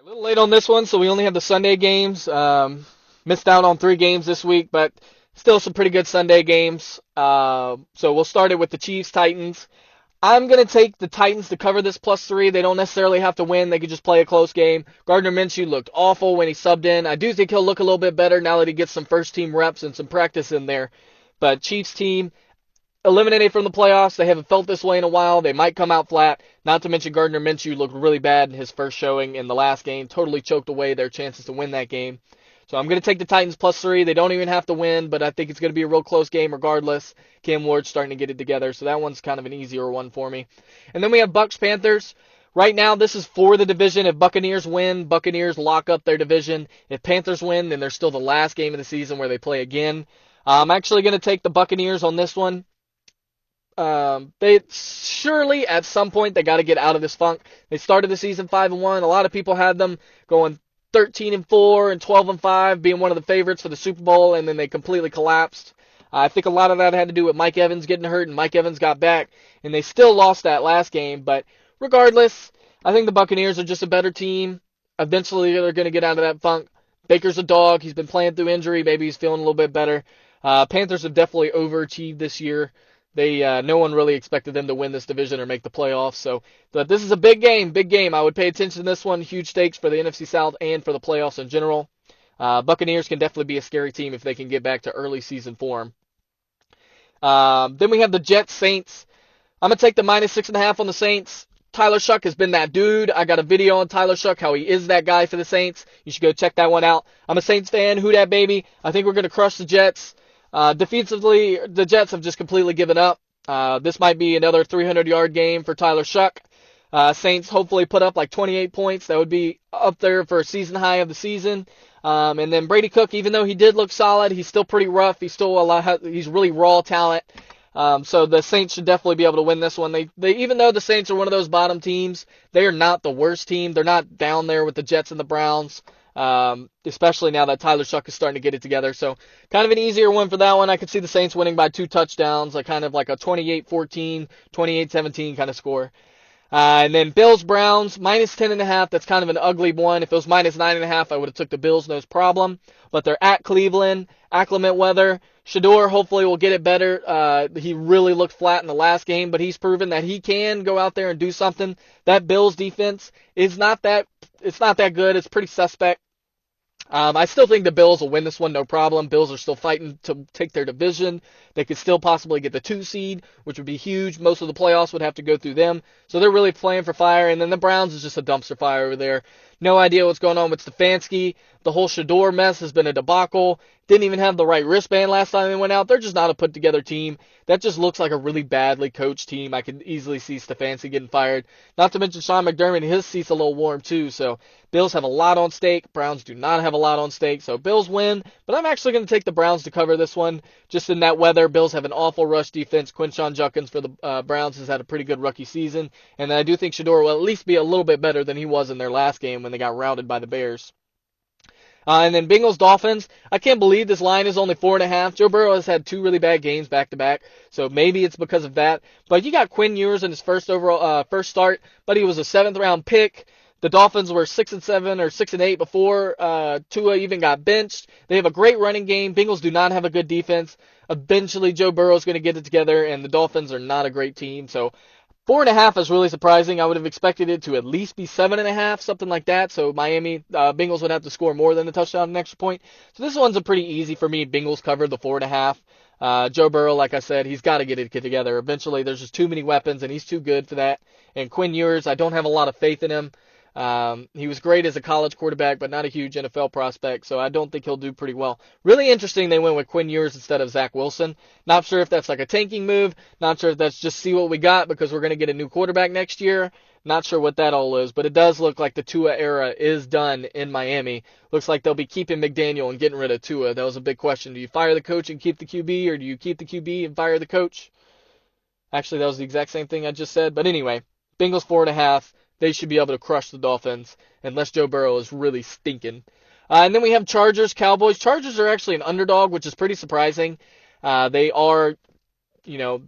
A little late on this one, so we only have the Sunday games. Missed out on 3 games this week, but still some pretty good Sunday games. So we'll start it with the Chiefs Titans. I'm going to take the Titans to cover this +3. They don't necessarily have to win. They could just play a close game. Gardner Minshew looked awful when he subbed in. I do think he'll look a little bit better now that he gets some first team reps and some practice in there. But Chiefs team, eliminated from the playoffs. They haven't felt this way in a while. They might come out flat. Not to mention Gardner Minshew looked really bad in his first showing in the last game. Totally choked away their chances to win that game. So I'm going to take the Titans +3. They don't even have to win, but I think it's going to be a real close game regardless. Cam Ward's starting to get it together, so that one's kind of an easier one for me. And then we have Bucks Panthers. Right now, this is for the division. If Buccaneers win, Buccaneers lock up their division. If Panthers win, then they're still the last game of the season where they play again. I'm actually going to take the Buccaneers on this one. They surely at some point they got to get out of this funk. They started the season 5-1. A lot of people had them going 13-4 and 12-5, being one of the favorites for the Super Bowl, and then they completely collapsed. I think a lot of that had to do with Mike Evans getting hurt, and Mike Evans got back, and they still lost that last game. But regardless, I think the Buccaneers are just a better team. Eventually, they're going to get out of that funk. Baker's a dog. He's been playing through injury. Maybe he's feeling a little bit better. Panthers have definitely overachieved this year. No one really expected them to win this division or make the playoffs. So, but this is a big game, big game. I would pay attention to this one. Huge stakes for the NFC South and for the playoffs in general. Buccaneers can definitely be a scary team if they can get back to early season form. Then we have the Jets Saints. I'm gonna take the -6.5 on the Saints. Tyler Shuck has been that dude. I got a video on Tyler Shuck, how he is that guy for the Saints. You should go check that one out. I'm a Saints fan. Who dat baby? I think we're gonna crush the Jets. Defensively, the Jets have just completely given up. This might be another 300-yard game for Tyler Shuck. Saints hopefully put up like 28 points. That would be up there for a season high of the season. And then Brady Cook, even though he did look solid, he's still pretty rough. He's really raw talent. So the Saints should definitely be able to win this one. They even though the Saints are one of those bottom teams, they are not the worst team. They're not down there with the Jets and the Browns. Especially now that Tyler Shuck is starting to get it together. So kind of an easier one for that one. I could see the Saints winning by 2 touchdowns, like kind of like a 28-14, 28-17 kind of score. And then Bills Browns -10.5. That's kind of an ugly one. If it was -9.5, I would have took the Bills, no problem. But they're at Cleveland, acclimate weather. Shador hopefully will get it better. He really looked flat in the last game, but he's proven that he can go out there and do something. That Bills defense is not that. It's not that good. It's pretty suspect. I still think the Bills will win this one, no problem. Bills are still fighting to take their division. They could still possibly get the 2 seed, which would be huge. Most of the playoffs would have to go through them. So they're really playing for fire. And then the Browns is just a dumpster fire over there. No idea what's going on with Stefanski. The whole Shador mess has been a debacle. Didn't even have the right wristband last time they went out. They're just not a put together team. That just looks like a really badly coached team. I could easily see Stefanski getting fired. Not to mention Sean McDermott, his seat's a little warm too. So Bills have a lot on stake. Browns do not have a lot on stake. So Bills win. But I'm actually going to take the Browns to cover this one. Just in that weather, Bills have an awful rush defense. Quinshon Judkins for the Browns has had a pretty good rookie season. And I do think Shador will at least be a little bit better than he was in their last game when they got routed by the Bears. And then Bengals Dolphins. I can't believe this line is only 4.5. Joe Burrow has had 2 really bad games back to back, so maybe it's because of that. But you got Quinn Ewers in his first start, but he was a 7th-round pick. The Dolphins were 6-7 or 6-8 before Tua even got benched. They have a great running game. Bengals do not have a good defense. Eventually, Joe Burrow is going to get it together, and the Dolphins are not a great team. So 4.5 is really surprising. I would have expected it to at least be 7.5, something like that. So Miami Bengals would have to score more than the touchdown and extra point. So this one's a pretty easy for me. Bengals cover the 4.5. Joe Burrow, like I said, he's got to get it together. Eventually, there's just too many weapons, and he's too good for that. And Quinn Ewers, I don't have a lot of faith in him. He was great as a college quarterback, but not a huge NFL prospect, so I don't think he'll do pretty well. Really interesting they went with Quinn Ewers instead of Zach Wilson. Not sure if that's like a tanking move. Not sure if that's just see what we got because we're going to get a new quarterback next year. Not sure what that all is, but it does look like the Tua era is done in Miami. Looks like they'll be keeping McDaniel and getting rid of Tua. That was a big question. Do you fire the coach and keep the QB, or do you keep the QB and fire the coach? Actually, that was the exact same thing I just said. But anyway, Bengals 4.5. They should be able to crush the Dolphins unless Joe Burrow is really stinking. And then we have Chargers, Cowboys. Chargers are actually an underdog, which is pretty surprising. They are, you know,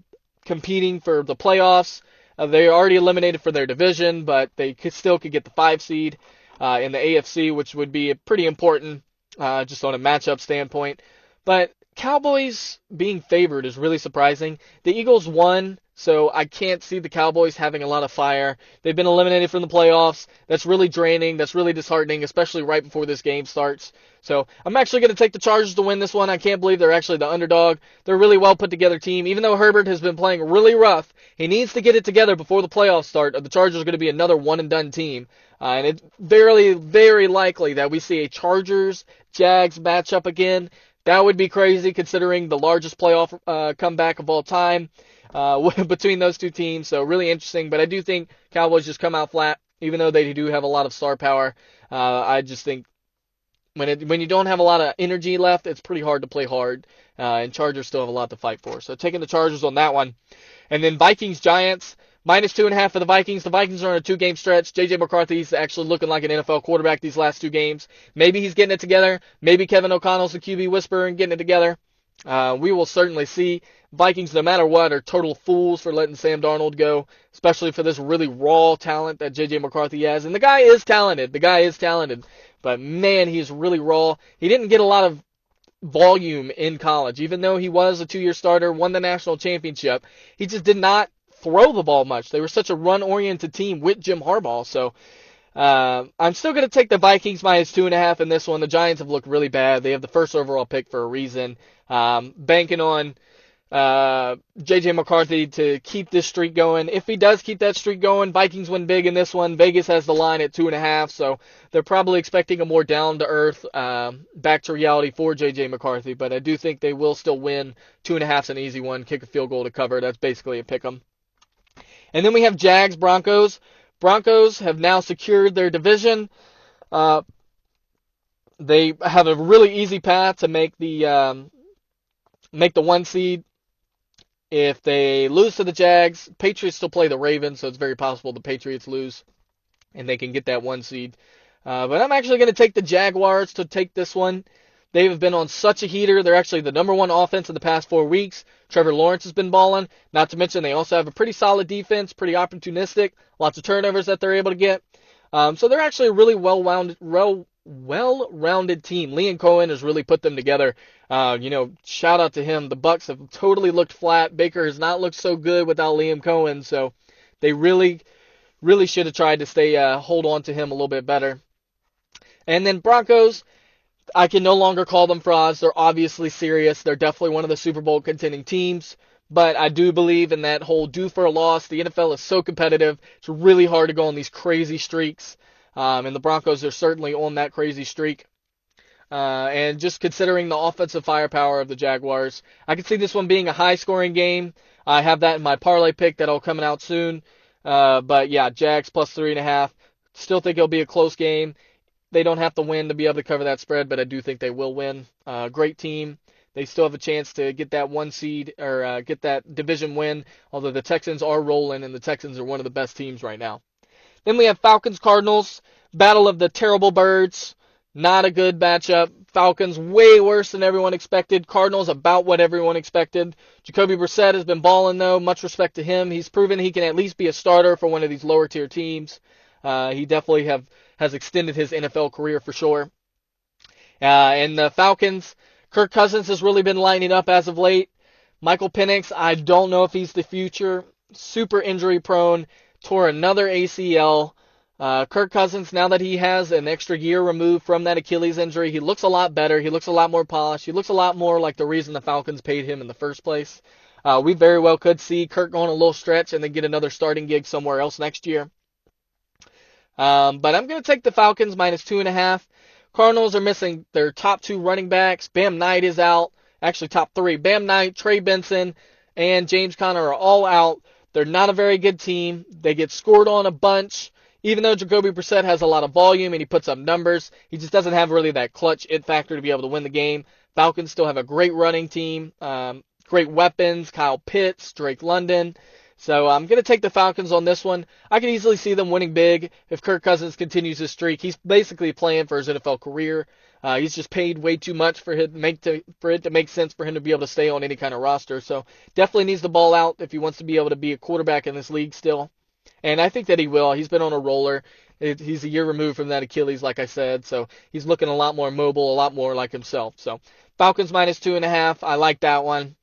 competing for the playoffs. They are already eliminated for their division, but they still could get the 5 seed. in the AFC, which would be pretty important just on a matchup standpoint. But Cowboys being favored is really surprising. The Eagles won, so I can't see the Cowboys having a lot of fire. They've been eliminated from the playoffs. That's really draining. That's really disheartening, especially right before this game starts. So I'm actually going to take the Chargers to win this one. I can't believe they're actually the underdog. They're a really well put together team. Even though Herbert has been playing really rough, he needs to get it together before the playoffs start, or the Chargers are going to be another one and done team. And it's very, very likely that we see a Chargers-Jags matchup again. That would be crazy considering the largest playoff comeback of all time between those two teams. So really interesting. But I do think Cowboys just come out flat, even though they do have a lot of star power. I just think when you don't have a lot of energy left, it's pretty hard to play hard. And Chargers still have a lot to fight for. So taking the Chargers on that one. And then Vikings-Giants. -2.5 for the Vikings. The Vikings are on a 2-game stretch. J.J. McCarthy's actually looking like an NFL quarterback these last 2 games. Maybe he's getting it together. Maybe Kevin O'Connell's the QB whisperer and getting it together. We will certainly see. Vikings, no matter what, are total fools for letting Sam Darnold go, especially for this really raw talent that J.J. McCarthy has. And the guy is talented. But, man, he's really raw. He didn't get a lot of volume in college, even though he was a 2-year starter, won the national championship. He just did not throw the ball much. They were such a run-oriented team with Jim Harbaugh. So I'm still going to take the Vikings -2.5 in this one. The Giants have looked really bad. They have the first overall pick for a reason. Banking on J.J. McCarthy to keep this streak going. If he does keep that streak going, Vikings win big in this one. Vegas has the line at 2.5, so they're probably expecting a more down-to-earth, back-to-reality for J.J. McCarthy. But I do think they will still win. 2.5's an easy one. Kick a field goal to cover. That's basically a pick 'em. And then we have Jags-Broncos. Broncos have now secured their division. They have a really easy path to make the 1 seed. If they lose to the Jags, Patriots still play the Ravens, so it's very possible the Patriots lose and they can get that 1 seed. But I'm actually going to take the Jaguars to take this one. They have been on such a heater. They're actually the number 1 offense in the past 4 weeks. Trevor Lawrence has been balling. Not to mention they also have a pretty solid defense, pretty opportunistic, lots of turnovers that they're able to get. So they're actually a really well-rounded team. Liam Cohen has really put them together. Shout out to him. The Bucs have totally looked flat. Baker has not looked so good without Liam Cohen, so they really, really should have tried to hold on to him a little bit better. And then Broncos, I can no longer call them frauds. They're obviously serious. They're definitely one of the Super Bowl contending teams. But I do believe in that whole due for a loss. The NFL is so competitive. It's really hard to go on these crazy streaks. And the Broncos are certainly on that crazy streak. And just considering the offensive firepower of the Jaguars, I can see this one being a high-scoring game. I have that in my parlay pick that'll coming out soon. But yeah, Jags +3.5. Still think it'll be a close game. They don't have to win to be able to cover that spread, but I do think they will win. Great team. They still have a chance to get that 1 seed or get that division win, although the Texans are rolling, and the Texans are one of the best teams right now. Then we have Falcons-Cardinals, battle of the terrible birds. Not a good matchup. Falcons way worse than everyone expected. Cardinals about what everyone expected. Jacoby Brissett has been balling, though. Much respect to him. He's proven he can at least be a starter for one of these lower-tier teams. He definitely has extended his NFL career for sure. And the Falcons, Kirk Cousins has really been lining up as of late. Michael Penix, I don't know if he's the future. Super injury prone. Tore another ACL. Kirk Cousins, now that he has an extra year removed from that Achilles injury, he looks a lot better. He looks a lot more polished. He looks a lot more like the reason the Falcons paid him in the first place. We very well could see Kirk go on a little stretch and then get another starting gig somewhere else next year. But I'm going to take the Falcons -2.5. Cardinals are missing their top 2 running backs. Bam Knight is out. Actually, top 3. Bam Knight, Trey Benson, and James Conner are all out. They're not a very good team. They get scored on a bunch. Even though Jacoby Brissett has a lot of volume and he puts up numbers, he just doesn't have really that clutch it factor to be able to win the game. Falcons still have a great running team, great weapons, Kyle Pitts, Drake London. So I'm going to take the Falcons on this one. I can easily see them winning big if Kirk Cousins continues his streak. He's basically playing for his NFL career. He's just paid way too much for it to make sense for him to be able to stay on any kind of roster. So definitely needs the ball out if he wants to be able to be a quarterback in this league still. And I think that he will. He's been on a roller. He's a year removed from that Achilles, like I said, so he's looking a lot more mobile, a lot more like himself. So Falcons minus 2.5. I like that one.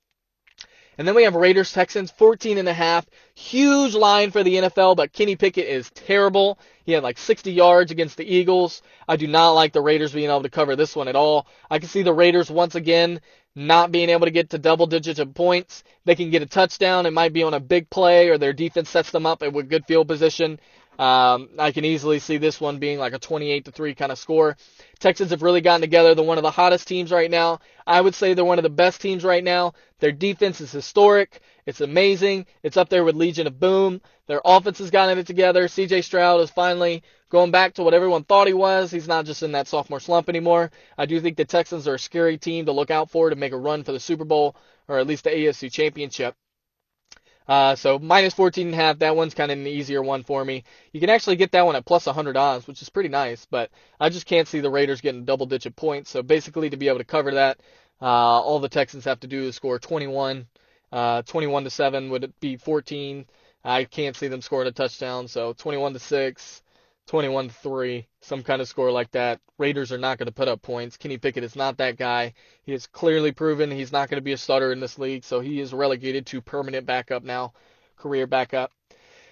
And then we have Raiders Texans 14.5. Huge line for the NFL, but Kenny Pickett is terrible. He had like 60 yards against the Eagles. I do not like the Raiders being able to cover this one at all. I can see the Raiders once again not being able to get to double digits of points. They can get a touchdown. It might be on a big play, or their defense sets them up with good field position. I can easily see this one being like a 28-3 kind of score. Texans have really gotten together. They're one of the hottest teams right now. I would say they're one of the best teams right now. Their defense is historic. It's amazing. It's up there with Legion of Boom. Their offense has gotten it together. C.J. Stroud is finally going back to what everyone thought he was. He's not just in that sophomore slump anymore. I do think the Texans are a scary team to look out for to make a run for the Super Bowl, or at least the AFC Championship. So minus 14.5, that one's kind of an easier one for me. You can actually get that one at plus 100 odds, which is pretty nice, but I just can't see the Raiders getting double-digit points. So basically, to be able to cover that, all the Texans have to do is score 21. 21-7 would be 14. I can't see them scoring a touchdown, so 21-6, 21-3, some kind of score like that. Raiders are not going to put up points. Kenny Pickett is not that guy. He has clearly proven he's not going to be a starter in this league, so he is relegated to permanent backup now, career backup.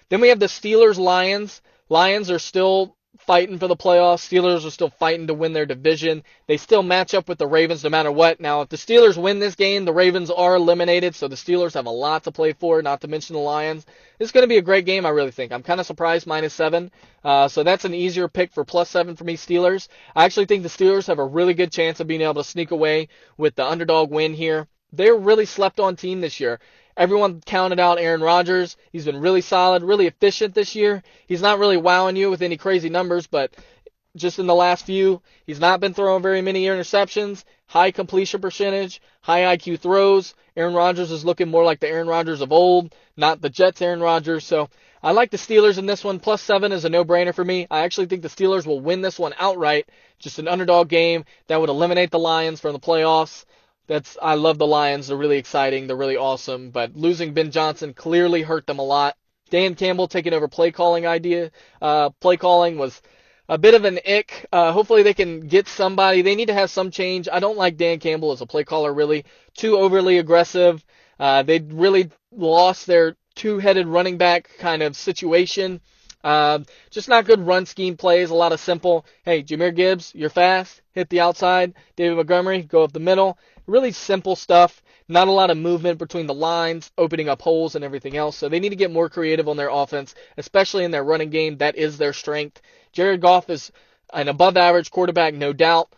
Then we have the Steelers-Lions. Lions are still fighting for the playoffs. Steelers are still fighting to win their division. They still match up with the Ravens no matter what. Now, if the Steelers win this game, the Ravens are eliminated, so the Steelers have a lot to play for, not to mention the Lions. This is going to be a great game, I really think. I'm kind of surprised minus 7. So that's an easier pick for plus 7 for me, Steelers. I actually think the Steelers have a really good chance of being able to sneak away with the underdog win here. They're really slept on team this year. Everyone counted out Aaron Rodgers. He's been really solid, really efficient this year. He's not really wowing you with any crazy numbers, but just in the last few, he's not been throwing very many interceptions, high completion percentage, high IQ throws. Aaron Rodgers is looking more like the Aaron Rodgers of old, not the Jets Aaron Rodgers. So I like the Steelers in this one. Plus 7 is a no-brainer for me. I actually think the Steelers will win this one outright. Just an underdog game that would eliminate the Lions from the playoffs. I love the Lions. They're really exciting. They're really awesome. But losing Ben Johnson clearly hurt them a lot. Dan Campbell taking over play calling was a bit of an ick. Hopefully they can get somebody. They need to have some change. I don't like Dan Campbell as a play caller, really. Too overly aggressive. They really lost their two-headed running back kind of situation. Just not good run scheme plays. A lot of simple, hey, Jahmyr Gibbs, you're fast. Hit the outside. David Montgomery, go up the middle. Really simple stuff. Not a lot of movement between the lines, opening up holes and everything else. So they need to get more creative on their offense, especially in their running game. That is their strength. Jared Goff is an above-average quarterback, no doubt.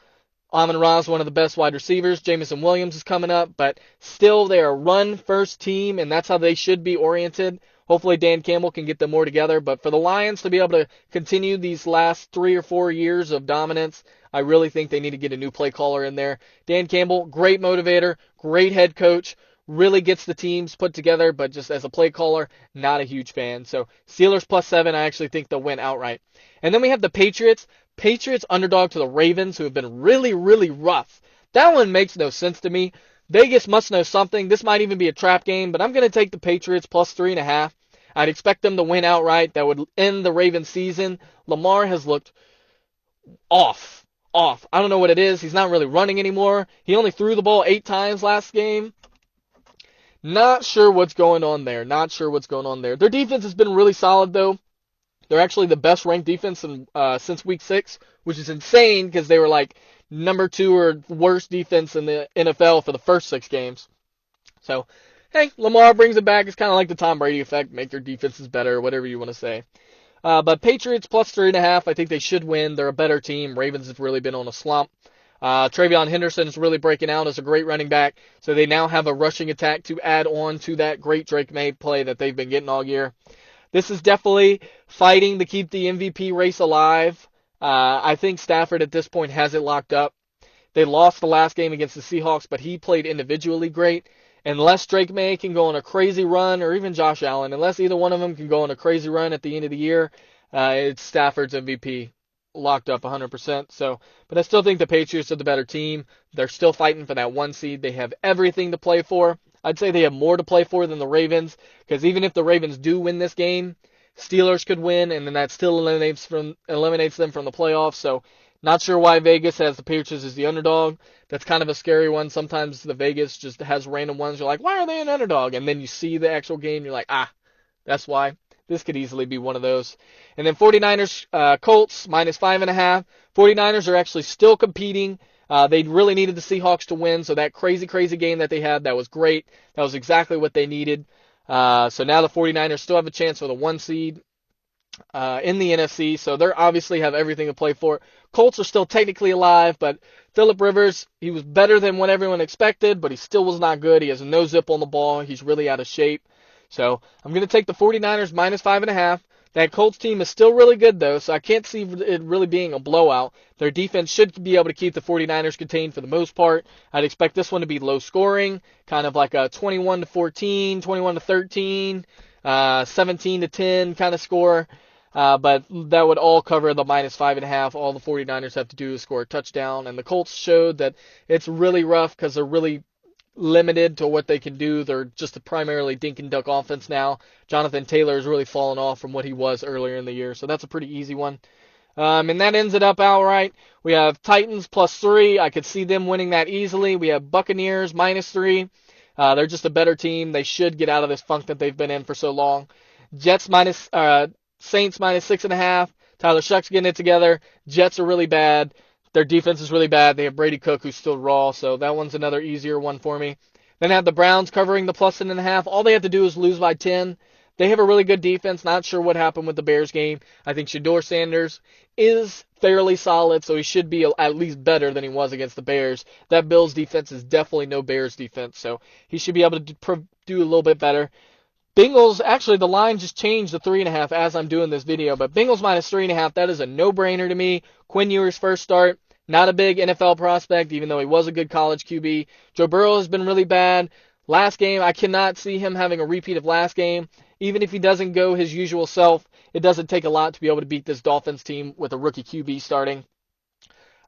Amon-Ra is one of the best wide receivers. Jameson Williams is coming up, but still they are a run-first team, and that's how they should be oriented. Hopefully Dan Campbell can get them more together. But for the Lions to be able to continue these last 3 or 4 years of dominance, I really think they need to get a new play caller in there. Dan Campbell, great motivator, great head coach, really gets the teams put together, but just as a play caller, not a huge fan. So Steelers plus 7, I actually think they'll win outright. And then we have the Patriots. Patriots underdog to the Ravens, who have been really, really rough. That one makes no sense to me. Vegas must know something. This might even be a trap game, but I'm going to take the Patriots plus 3.5. I'd expect them to win outright. That would end the Ravens season. Lamar has looked off. I don't know what it is. He's not really running anymore. He only threw the ball 8 times last game. Not sure what's going on there. Their defense has been really solid, though. They're actually the best ranked defense since week 6, which is insane because they were like number 2 or worst defense in the NFL for the first 6 games. So, hey, Lamar brings it back. It's kind of like the Tom Brady effect. Make your defenses better, whatever you want to say. But Patriots plus 3.5, I think they should win. They're a better team. Ravens have really been on a slump. TreVeyon Henderson is really breaking out as a great running back. So they now have a rushing attack to add on to that great Drake May play that they've been getting all year. This is definitely fighting to keep the MVP race alive. I think Stafford at this point has it locked up. They lost the last game against the Seahawks, but he played individually great. Unless Drake May can go on a crazy run, or even Josh Allen, unless either one of them can go on a crazy run at the end of the year, it's Stafford's MVP locked up 100%. So, but I still think the Patriots are the better team. They're still fighting for that 1 seed. They have everything to play for. I'd say they have more to play for than the Ravens, because even if the Ravens do win this game, Steelers could win, and then that still eliminates them from the playoffs. So not sure why Vegas has the Patriots as the underdog. That's kind of a scary one. Sometimes the Vegas just has random ones. You're like, why are they an underdog? And then you see the actual game, you're like, that's why. This could easily be one of those. And then 49ers, Colts, -5.5. 49ers are actually still competing. They really needed the Seahawks to win, so that crazy, crazy game that they had, that was great. That was exactly what they needed. So now the 49ers still have a chance for the 1 seed in the NFC, so they obviously have everything to play for. Colts are still technically alive, but Phillip Rivers, he was better than what everyone expected, but he still was not good. He has no zip on the ball. He's really out of shape. So I'm going to take the 49ers -5.5. That Colts team is still really good, though, so I can't see it really being a blowout. Their defense should be able to keep the 49ers contained for the most part. I'd expect this one to be low scoring, kind of like a 21-14, 21-13, 17-10 kind of score. But that would all cover the -5.5. All the 49ers have to do is score a touchdown. And the Colts showed that it's really rough because they're really limited to what they can do. They're just a primarily dink and duck offense now. Jonathan Taylor has really fallen off from what he was earlier in the year. So that's a pretty easy one. And that ends it up outright. We have Titans +3. I could see them winning that easily. We have Buccaneers -3. They're just a better team. They should get out of this funk that they've been in for so long. Jets Saints -6.5. Tyler Shuck's getting it together. Jets are really bad. Their defense is really bad. They have Brady Cook, who's still raw, so that one's another easier one for me. Then I have the Browns covering the +1.5. All they have to do is lose by 10. They have a really good defense. Not sure what happened with the Bears game. I think Shedeur Sanders is fairly solid, so he should be at least better than he was against the Bears. That Bills defense is definitely no Bears defense, so he should be able to do a little bit better. Bengals, actually, the line just changed to 3.5 as I'm doing this video, but Bengals -3.5, that is a no-brainer to me. Quinn Ewers' first start, not a big NFL prospect, even though he was a good college QB. Joe Burrow has been really bad. Last game, I cannot see him having a repeat of last game. Even if he doesn't go his usual self, it doesn't take a lot to be able to beat this Dolphins team with a rookie QB starting.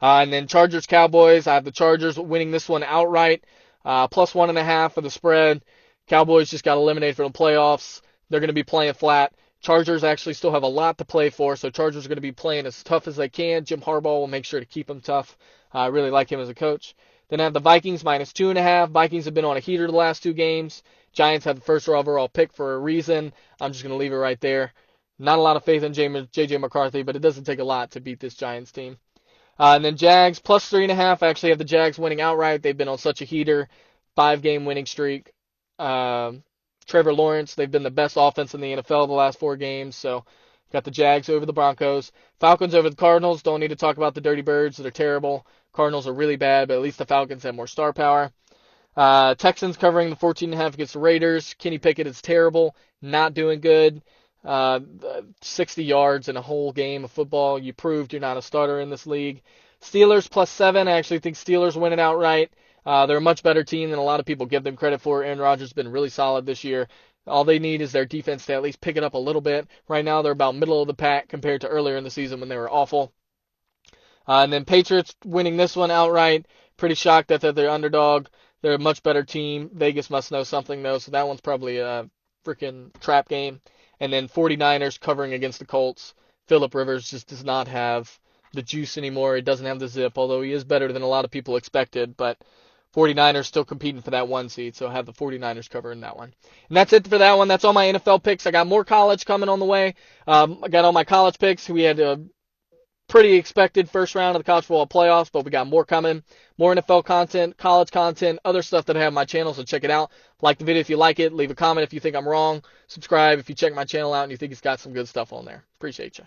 And then Chargers-Cowboys, I have the Chargers winning this one outright, +1.5 for the spread. Cowboys just got eliminated from the playoffs. They're going to be playing flat. Chargers actually still have a lot to play for, so Chargers are going to be playing as tough as they can. Jim Harbaugh will make sure to keep them tough. I really like him as a coach. Then I have the Vikings -2.5. Vikings have been on a heater the last 2 games. Giants have the first overall pick for a reason. I'm just going to leave it right there. Not a lot of faith in J.J. McCarthy, but it doesn't take a lot to beat this Giants team. And then Jags +3.5. I actually have the Jags winning outright. They've been on such a heater, 5-game winning streak. Trevor Lawrence, they've been the best offense in the NFL the last 4 games, so got the Jags over the Broncos. Falcons over the Cardinals, don't need to talk about the Dirty Birds, they're terrible. Cardinals are really bad, but at least the Falcons have more star power. Texans covering the 14.5 against the Raiders. Kenny Pickett is terrible, not doing good. 60 yards in a whole game of football. You proved you're not a starter in this league. Steelers +7. I actually think Steelers win it outright. They're a much better team than a lot of people give them credit for. Aaron Rodgers has been really solid this year. All they need is their defense to at least pick it up a little bit. Right now, they're about middle of the pack compared to earlier in the season when they were awful. And then Patriots winning this one outright. Pretty shocked that they're underdog. They're a much better team. Vegas must know something, though, so that one's probably a freaking trap game. And then 49ers covering against the Colts. Phillip Rivers just does not have the juice anymore. He doesn't have the zip, although he is better than a lot of people expected. But 49ers still competing for that 1 seed, so I have the 49ers covering that one. And that's it for that one. That's all my NFL picks. I got more college coming on the way. I got all my college picks. We had a pretty expected first round of the college football playoffs, but we got more coming. More NFL content, college content, other stuff that I have on my channel, so check it out. Like the video if you like it. Leave a comment if you think I'm wrong. Subscribe if you check my channel out and you think it's got some good stuff on there. Appreciate you.